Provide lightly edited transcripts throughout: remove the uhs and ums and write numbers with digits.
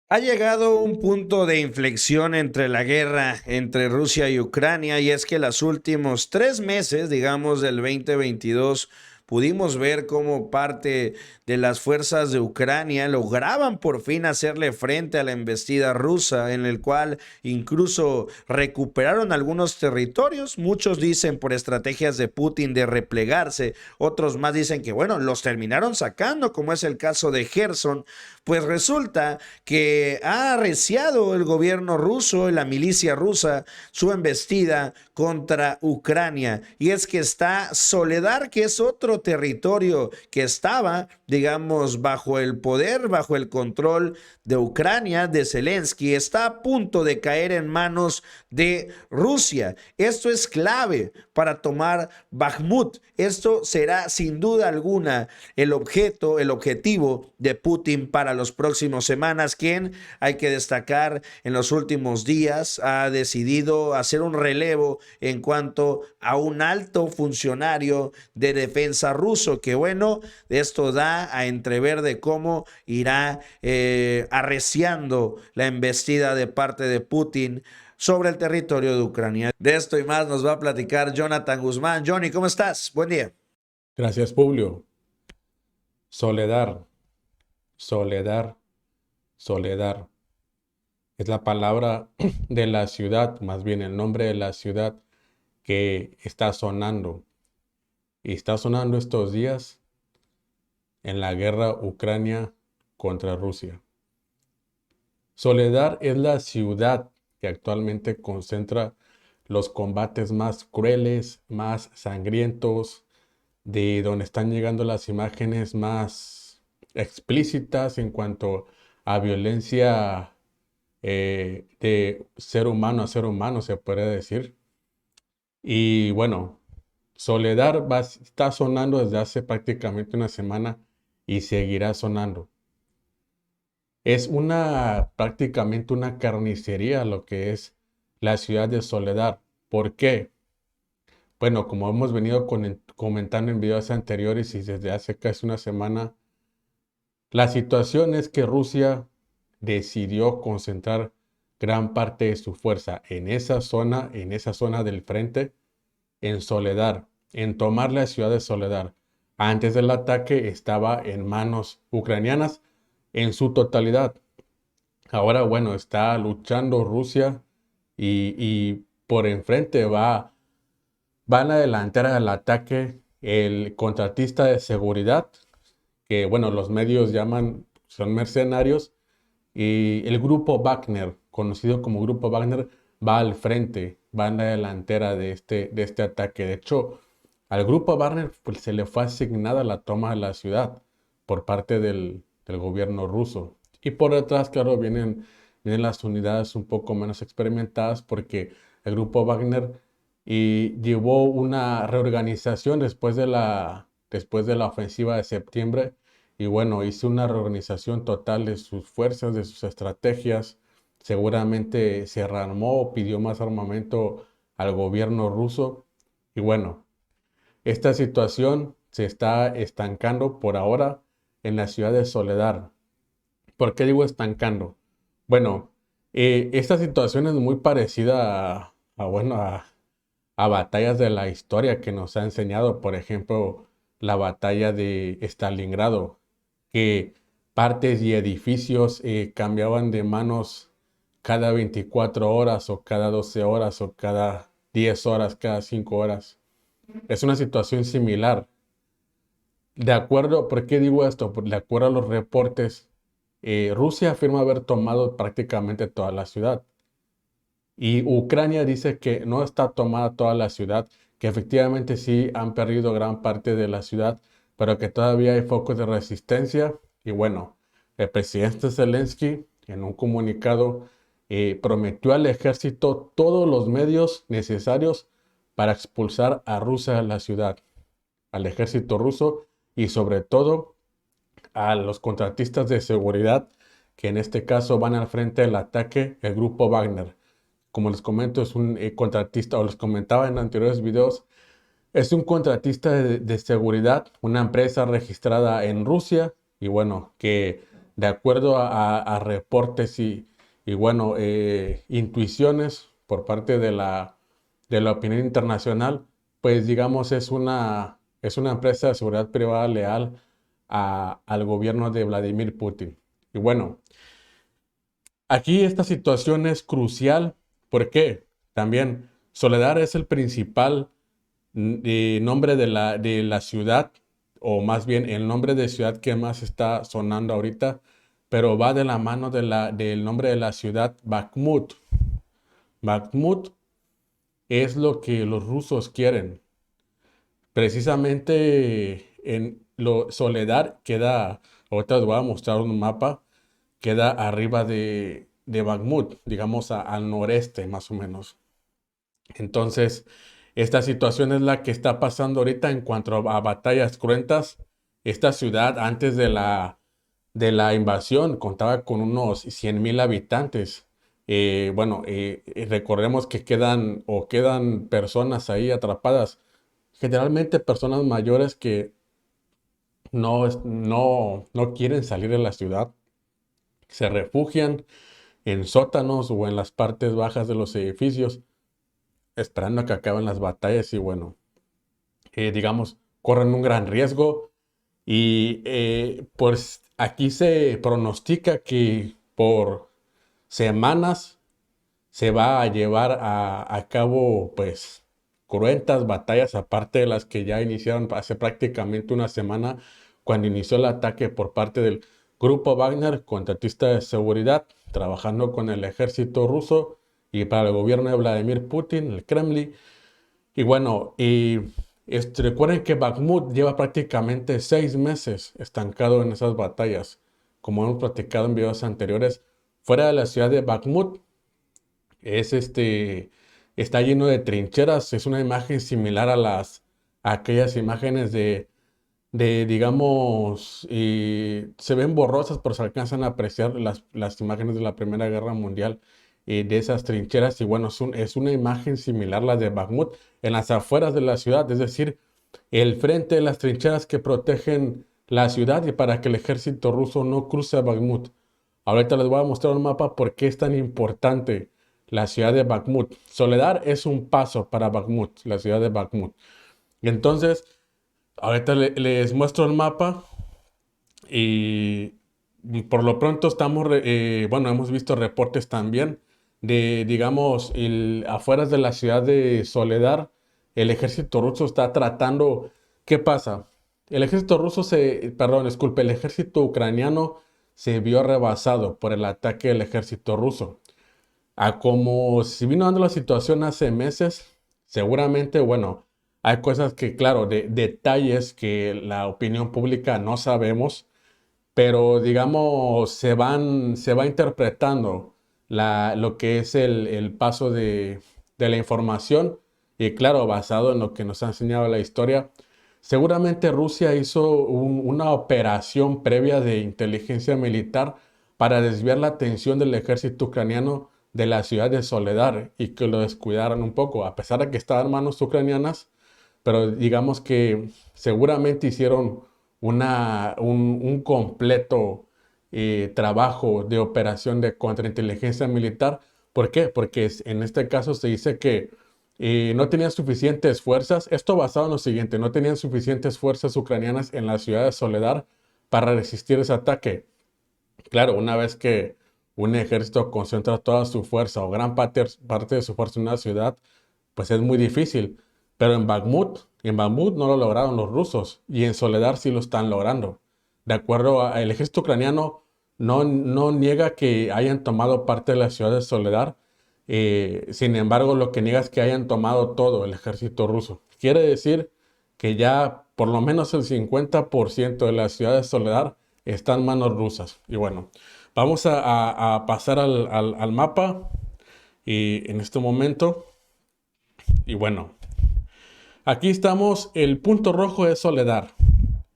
Ha llegado un punto de inflexión entre la guerra entre Rusia y Ucrania, y es que los últimos 3 meses, digamos, del 2022, pudimos ver cómo parte de las fuerzas de Ucrania lograban por fin hacerle frente a la embestida rusa, en el cual incluso recuperaron algunos territorios. Muchos dicen por estrategias de Putin de replegarse, otros más dicen que, bueno, los terminaron sacando, como es el caso de Gerson. Pues resulta que ha arreciado el gobierno ruso y la milicia rusa su embestida contra Ucrania. Y es que está Soledar, que es otro territorio que estaba, digamos, bajo el poder, bajo el control de Ucrania, de Zelensky, está a punto de caer en manos de Rusia. Esto es clave para tomar Bakhmut. Esto será sin duda alguna el objetivo de Putin para los próximos semanas, quien, hay que destacar, en los últimos días ha decidido hacer un relevo en cuanto a un alto funcionario de defensa ruso, que bueno, esto da a entrever de cómo irá arreciando la embestida de parte de Putin sobre el territorio de Ucrania. De esto y más nos va a platicar Jonathan Guzmán. Johnny, ¿cómo estás? Buen día. Gracias, Publio. Soledad, soledad, soledad. Es la palabra de la ciudad, más bien el nombre de la ciudad que está sonando. Y está sonando estos días en la guerra Ucrania contra Rusia. Soledad es la ciudad que actualmente concentra los combates más crueles, más sangrientos, de donde están llegando las imágenes más explícitas en cuanto a violencia de ser humano a ser humano, se puede decir. Y bueno, Soledad está sonando desde hace prácticamente una semana y seguirá sonando. Es prácticamente una carnicería lo que es la ciudad de Soledad. ¿Por qué? Bueno, como hemos venido comentando en videos anteriores y desde hace casi una semana, la situación es que Rusia decidió concentrar gran parte de su fuerza en esa zona del frente, en Soledar, en tomar la ciudad de Soledar. Antes del ataque estaba en manos ucranianas en su totalidad. Ahora, bueno, está luchando Rusia y por enfrente van a adelantar al ataque el contratista de seguridad, que bueno, los medios llaman, son mercenarios, y el grupo Wagner, conocido como grupo Wagner, va al frente, va en la delantera de este ataque. De hecho, al grupo Wagner pues, se le fue asignada la toma de la ciudad por parte del gobierno ruso. Y por detrás, claro, vienen las unidades un poco menos experimentadas porque el grupo Wagner llevó una reorganización después de la ofensiva de septiembre y bueno, hizo una reorganización total de sus fuerzas, de sus estrategias. Seguramente se rearmó, pidió más armamento al gobierno ruso. Y bueno, esta situación se está estancando por ahora en la ciudad de Soledar. ¿Por qué digo estancando? Bueno, esta situación es muy parecida bueno, a batallas de la historia que nos ha enseñado, por ejemplo, la batalla de Stalingrado, que partes y edificios cambiaban de manos cada 24 horas o cada 12 horas o cada 10 horas, cada 5 horas. Es una situación similar. ¿Por qué digo esto? De acuerdo a los reportes, Rusia afirma haber tomado prácticamente toda la ciudad. Y Ucrania dice que no está tomada toda la ciudad, que efectivamente sí han perdido gran parte de la ciudad, pero que todavía hay focos de resistencia. Y bueno, el presidente Zelensky en un comunicado prometió al ejército todos los medios necesarios para expulsar a Rusia de la ciudad, al ejército ruso y sobre todo a los contratistas de seguridad, que en este caso van al frente del ataque, el grupo Wagner. Como les comento, es un contratista, o les comentaba en anteriores videos, es un contratista de seguridad, una empresa registrada en Rusia y bueno, que de acuerdo a reportes y bueno, intuiciones por parte de la opinión internacional, pues digamos es una empresa de seguridad privada leal al gobierno de Vladimir Putin. Y bueno, aquí esta situación es crucial. ¿Por qué? También Soledar es el principal nombre de la ciudad, o más bien el nombre de ciudad que más está sonando ahorita, pero va de la mano del nombre de la ciudad Bakhmut. Bakhmut es lo que los rusos quieren. Precisamente Soledar queda, ahorita les voy a mostrar un mapa, queda arriba de Bakhmut, digamos al noreste más o menos. Entonces, esta situación es la que está pasando ahorita en cuanto a batallas cruentas. Esta ciudad antes de la invasión contaba con unos 100,000 habitantes. Bueno, recordemos que quedan personas ahí atrapadas, generalmente personas mayores que no quieren salir de la ciudad, se refugian en sótanos o en las partes bajas de los edificios, esperando a que acaben las batallas y bueno, digamos, corren un gran riesgo y pues aquí se pronostica que por semanas se va a llevar a cabo pues cruentas batallas aparte de las que ya iniciaron hace prácticamente una semana cuando inició el ataque por parte del grupo Wagner, contratista de seguridad, trabajando con el ejército ruso y para el gobierno de Vladimir Putin, el Kremlin. Y bueno, recuerden que Bakhmut lleva prácticamente 6 meses estancado en esas batallas. Como hemos platicado en videos anteriores, fuera de la ciudad de Bakhmut es está lleno de trincheras. Es una imagen similar a aquellas imágenes digamos, se ven borrosas, pero se alcanzan a apreciar las imágenes de la Primera Guerra Mundial de esas trincheras. Y bueno, es una imagen similar a la de Bakhmut en las afueras de la ciudad, es decir, el frente de las trincheras que protegen la ciudad y para que el ejército ruso no cruce a Bakhmut. Ahorita les voy a mostrar un mapa por qué es tan importante la ciudad de Bakhmut. Soledar es un paso para Bakhmut, la ciudad de Bakhmut. Entonces, ahorita les muestro el mapa y por lo pronto bueno, hemos visto reportes también de, digamos, afueras de la ciudad de Soledar, el ejército ruso está tratando. ¿Qué pasa? El ejército ruso perdón, disculpe, el ejército ucraniano se vio rebasado por el ataque del ejército ruso. A como si vino dando la situación hace meses, seguramente, bueno, hay cosas que, claro, detalles que la opinión pública no sabemos, pero digamos, se va interpretando lo que es el paso de la información y claro, basado en lo que nos ha enseñado la historia, seguramente Rusia hizo una operación previa de inteligencia militar para desviar la atención del ejército ucraniano de la ciudad de Soledar y que lo descuidaran un poco, a pesar de que estaban en manos ucranianas, pero digamos que seguramente hicieron un completo trabajo de operación de contrainteligencia militar. ¿Por qué? Porque en este caso se dice que no tenían suficientes fuerzas, esto basado en lo siguiente, no tenían suficientes fuerzas ucranianas en la ciudad de Soledar para resistir ese ataque. Claro, una vez que un ejército concentra toda su fuerza o gran parte de su fuerza en una ciudad, pues es muy difícil. Pero en Bakhmut no lo lograron los rusos y en Soledar sí lo están logrando. De acuerdo al ejército ucraniano, no niega que hayan tomado parte de la ciudad de Soledar. Sin embargo, lo que niega es que hayan tomado todo el ejército ruso. Quiere decir que ya por lo menos el 50% de la ciudad de Soledar está en manos rusas. Y bueno, vamos a pasar al mapa y en este momento. Y bueno, aquí estamos, el punto rojo es Soledar.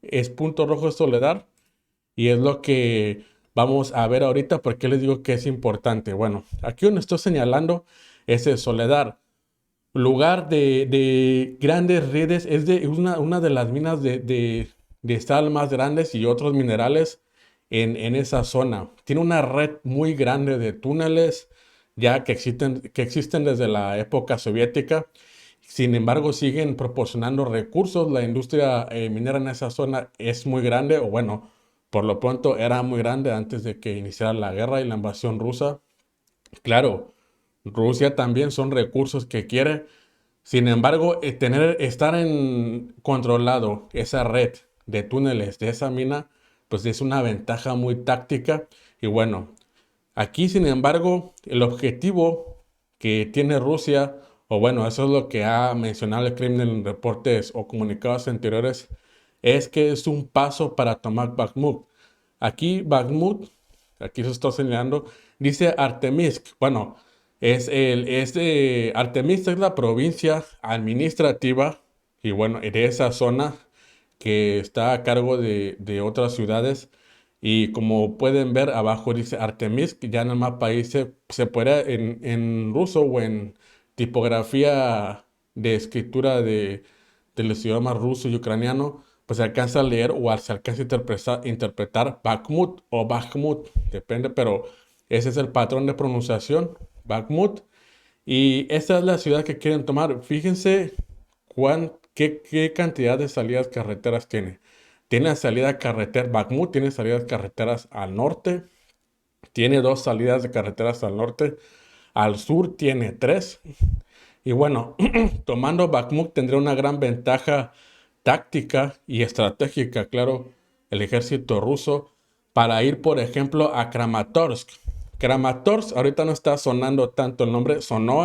Es punto rojo es Soledar y es lo que vamos a ver ahorita. ¿Por qué les digo que es importante? Bueno, aquí donde estoy señalando es el Soledar. Lugar de grandes redes, es una de las minas de sal más grandes y otros minerales en esa zona. Tiene una red muy grande de túneles ya que existen desde la época soviética. Sin embargo, siguen proporcionando recursos. La industria minera en esa zona es muy grande, o bueno, por lo pronto era muy grande antes de que iniciara la guerra y la invasión rusa. Claro, Rusia también son recursos que quiere. Sin embargo, estar en controlado esa red de túneles de esa mina, pues es una ventaja muy táctica. Y bueno, aquí, sin embargo, el objetivo que tiene Rusia, o bueno, eso es lo que ha mencionado el Kremlin en reportes o comunicados anteriores, es que es un paso para tomar Bakhmut. Aquí Bakhmut, aquí se está señalando, dice Artemisk. Bueno, Artemisa es la provincia administrativa y bueno, de esa zona que está a cargo de otras ciudades. Y como pueden ver abajo dice Artemisk, ya en el mapa ahí se puede en ruso o en tipografía de escritura de los idiomas ruso y ucraniano, pues se alcanza a leer o se alcanza a interpretar Bakhmut o Bakhmut, depende, pero ese es el patrón de pronunciación, Bakhmut. Y esta es la ciudad que quieren tomar. Fíjense qué cantidad de salidas carreteras tiene. Tiene salida carretera, Bakhmut tiene salidas carreteras al norte, tiene dos salidas de carreteras al norte, al sur tiene tres. Y bueno, tomando Bakhmut tendría una gran ventaja táctica y estratégica, claro, el ejército ruso, para ir, por ejemplo, a Kramatorsk. Kramatorsk, ahorita no está sonando tanto el nombre, sonó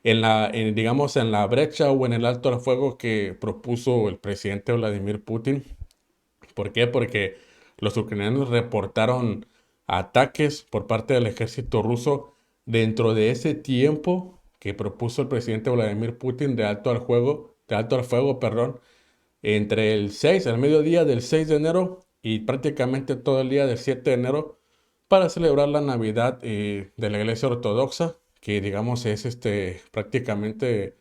digamos, en la brecha o en el alto al fuego que propuso el presidente Vladimir Putin. ¿Por qué? Porque los ucranianos reportaron ataques por parte del ejército ruso dentro de ese tiempo que propuso el presidente Vladimir Putin de alto al fuego, perdón, entre el mediodía del 6 de enero y prácticamente todo el día del 7 de enero para celebrar la Navidad de la Iglesia Ortodoxa, que digamos es prácticamente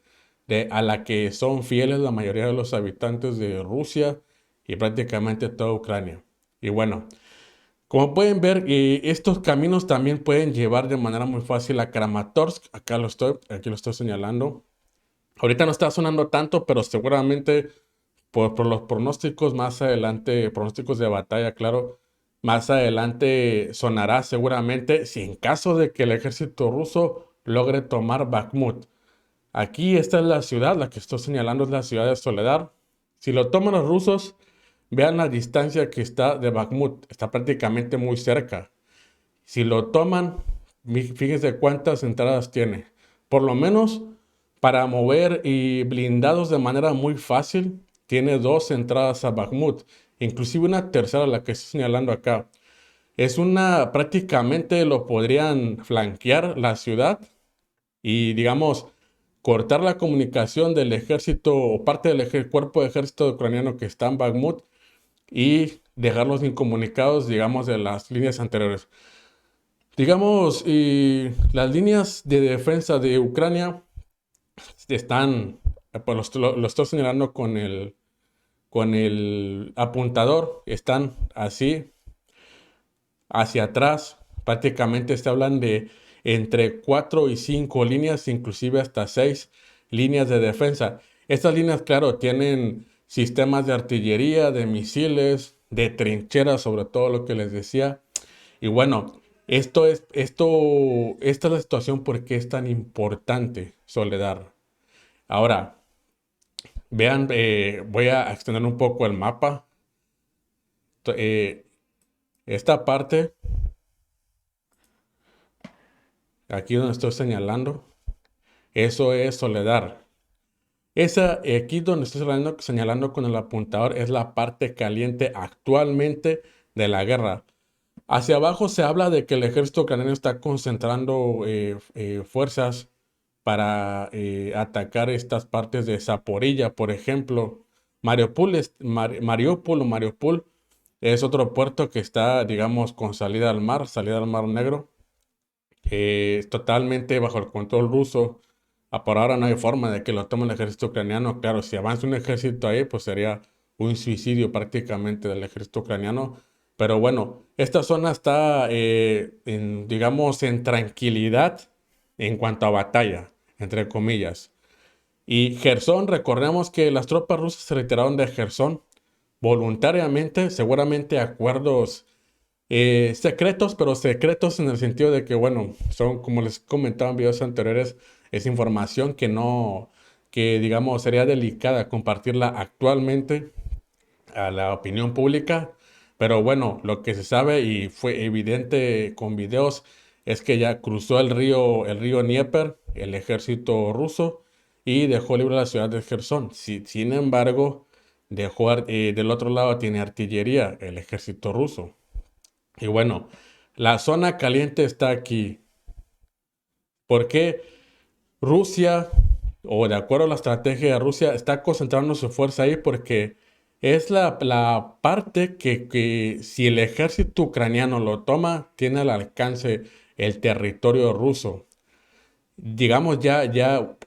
a la que son fieles la mayoría de los habitantes de Rusia y prácticamente toda Ucrania. Y bueno, como pueden ver, estos caminos también pueden llevar de manera muy fácil a Kramatorsk. Aquí lo estoy señalando. Ahorita no está sonando tanto, pero seguramente por los pronósticos más adelante, pronósticos de batalla, claro, más adelante sonará seguramente si en caso de que el ejército ruso logre tomar Bakhmut. Aquí esta es la ciudad, la que estoy señalando es la ciudad de Soledar. Si lo toman los rusos, vean la distancia que está de Bakhmut, está prácticamente muy cerca. Si lo toman, fíjense cuántas entradas tiene. Por lo menos para mover y blindados de manera muy fácil, tiene dos entradas a Bakhmut, inclusive una tercera, la que estoy señalando acá. Prácticamente lo podrían flanquear la ciudad y, digamos, cortar la comunicación del ejército o parte del cuerpo de ejército ucraniano que está en Bakhmut y dejarlos incomunicados, digamos, de las líneas anteriores. Digamos, y las líneas de defensa de Ucrania están, pues lo estoy señalando con el apuntador, están así, hacia atrás. Prácticamente se hablan de entre 4 y 5 líneas, inclusive hasta 6 líneas de defensa. Estas líneas, claro, tienen sistemas de artillería, de misiles, de trincheras, sobre todo lo que les decía. Y bueno, esta es la situación porque es tan importante, Soledad. Ahora, vean, voy a extender un poco el mapa. Eh, esta parte, aquí donde estoy señalando, eso es Soledad. Aquí donde estoy señalando con el apuntador es la parte caliente actualmente de la guerra. Hacia abajo se habla de que el ejército ucraniano está concentrando fuerzas para atacar estas partes de Zaporilla, por ejemplo. Mariupol es otro puerto que está, digamos, con salida al Mar Negro, totalmente bajo el control ruso. Por ahora no hay forma de que lo tome el ejército ucraniano. Claro, si avanza un ejército ahí, pues sería un suicidio prácticamente del ejército ucraniano. Pero bueno, esta zona está, digamos, en tranquilidad en cuanto a batalla, entre comillas. Y Gerson, recordemos que las tropas rusas se retiraron de Gerson voluntariamente, seguramente acuerdos secretos, pero secretos en el sentido de que, bueno, son, como les comentaba en videos anteriores, es información que no, que digamos sería delicada compartirla actualmente a la opinión pública. Pero bueno, lo que se sabe y fue evidente con videos es que ya cruzó el río Dnieper, el ejército ruso, y dejó libre la ciudad de Gerson. Sin embargo, del otro lado tiene artillería, el ejército ruso. Y bueno, la zona caliente está aquí. ¿Por qué Rusia, o de acuerdo a la estrategia de Rusia, está concentrando su fuerza ahí? Porque es la parte que si el ejército ucraniano lo toma, tiene al alcance el territorio ruso. Digamos,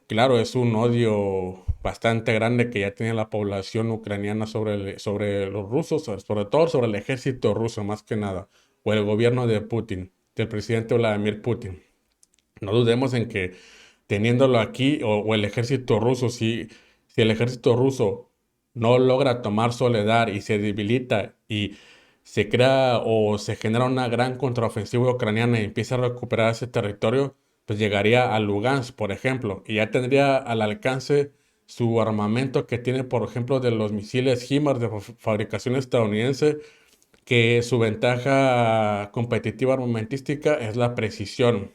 claro, es un odio bastante grande que ya tiene la población ucraniana sobre los rusos, sobre todo sobre el ejército ruso, más que nada, o el gobierno de Putin, del presidente Vladimir Putin. No dudemos en que teniéndolo aquí, o el ejército ruso, si el ejército ruso no logra tomar Soledar y se debilita y se crea o se genera una gran contraofensiva ucraniana y empieza a recuperar ese territorio, pues llegaría a Lugansk, por ejemplo, y ya tendría al alcance su armamento que tiene, por ejemplo, de los misiles HIMARS de fabricación estadounidense, que su ventaja competitiva armamentística es la precisión,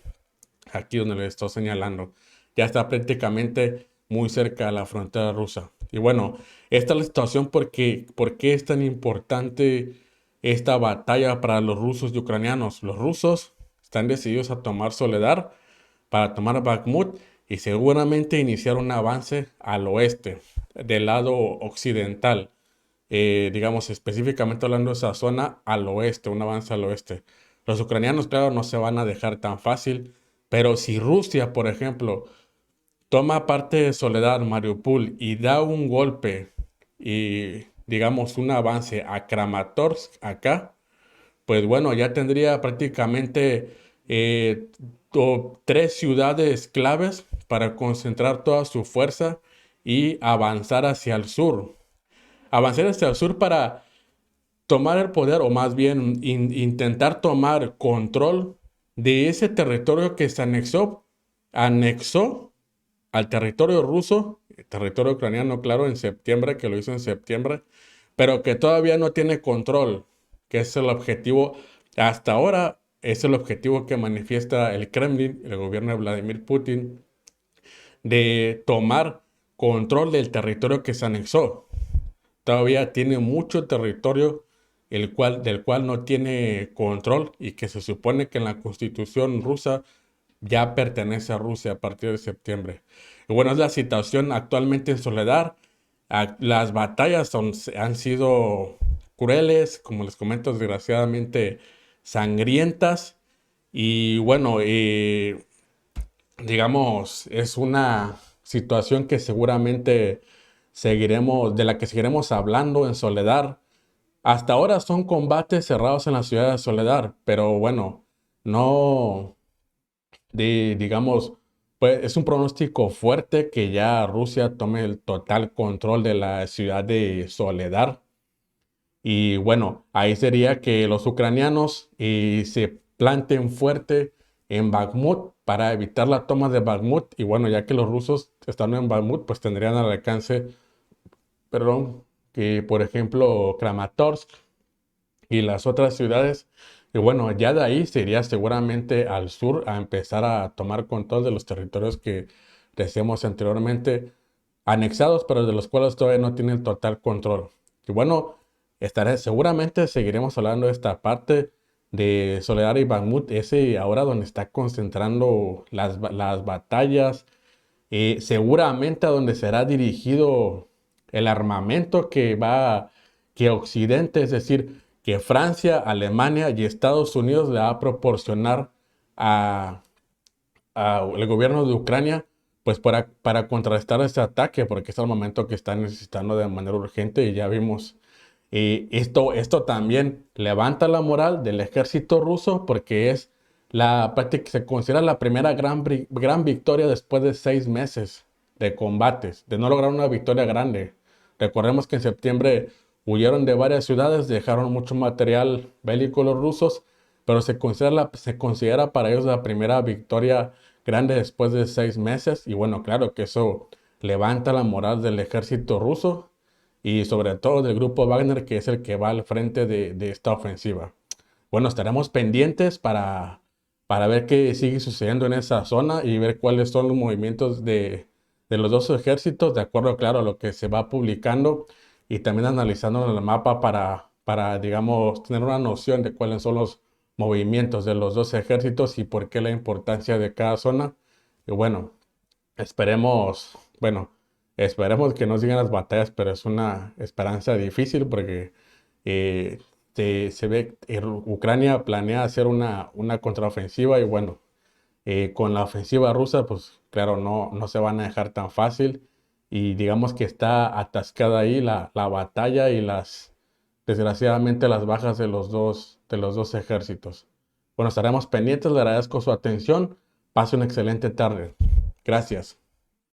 aquí donde le estoy señalando. Ya está prácticamente muy cerca de la frontera rusa. Y bueno, esta es la situación por qué es tan importante esta batalla para los rusos y ucranianos. Los rusos están decididos a tomar Soledar para tomar Bakhmut y seguramente iniciar un avance al oeste, del lado occidental. Digamos, específicamente hablando de esa zona al oeste, un avance al oeste. Los ucranianos, claro, no se van a dejar tan fácil, pero si Rusia, por ejemplo, toma parte de Soledar, Mariupol y da un golpe y, digamos, un avance a Kramatorsk acá, pues bueno, ya tendría prácticamente eh, tres ciudades claves para concentrar toda su fuerza y avanzar hacia el sur. Avanzar hacia el sur para tomar el poder, o más bien intentar tomar control de ese territorio que se anexó al territorio ruso, territorio ucraniano, claro, en septiembre, que lo hizo en septiembre, pero que todavía no tiene control, que es el objetivo, hasta ahora es el objetivo que manifiesta el Kremlin, el gobierno de Vladimir Putin, de tomar control del territorio que se anexó. Todavía tiene mucho territorio del cual no tiene control y que se supone que en la constitución rusa ya pertenece a Rusia a partir de septiembre. Y bueno, es la situación actualmente en Soledar. Las batallas han sido crueles, como les comento, desgraciadamente sangrientas. Y bueno, digamos, es una situación que seguramente de la que seguiremos hablando en Soledar. Hasta ahora son combates cerrados en la ciudad de Soledar, pero bueno, no, digamos, pues es un pronóstico fuerte que ya Rusia tome el total control de la ciudad de Soledar. Y bueno, ahí sería que los ucranianos se planten fuerte en Bakhmut para evitar la toma de Bakhmut. Y bueno, ya que los rusos están en Bakhmut, pues tendrían al alcance, perdón, que por ejemplo Kramatorsk y las otras ciudades. Y bueno, ya de ahí se iría seguramente al sur a empezar a tomar control de los territorios que decíamos anteriormente anexados, pero de los cuales todavía no tienen total control. Y bueno, seguramente seguiremos hablando de esta parte de Soledar y Bakhmut, ese ahora donde está concentrando las batallas, seguramente a donde será dirigido el armamento que Occidente, es decir, que Francia, Alemania y Estados Unidos le va a proporcionar a, al gobierno de Ucrania, pues para contrarrestar ese ataque, porque es el armamento que están necesitando de manera urgente y ya vimos Y esto también levanta la moral del ejército ruso porque es se considera la primera gran victoria después de 6 meses de combates, de no lograr una victoria grande. Recordemos que en septiembre huyeron de varias ciudades, dejaron mucho material bélico los rusos, pero se considera para ellos la primera victoria grande después de 6 meses. Y bueno, claro que eso levanta la moral del ejército ruso y sobre todo del grupo Wagner, que es el que va al frente de esta ofensiva. Bueno, estaremos pendientes para ver qué sigue sucediendo en esa zona y ver cuáles son los movimientos de los dos ejércitos, de acuerdo, claro, a lo que se va publicando y también analizando el mapa digamos, tener una noción de cuáles son los movimientos de los dos ejércitos y por qué la importancia de cada zona. Y bueno, esperemos, bueno, esperemos que no sigan las batallas, pero es una esperanza difícil porque eh, se ve que Ucrania planea hacer una contraofensiva y bueno, con la ofensiva rusa, pues claro, no se van a dejar tan fácil y digamos que está atascada ahí la batalla y desgraciadamente las bajas de los dos ejércitos. Bueno, estaremos pendientes, le agradezco su atención, pase una excelente tarde. Gracias.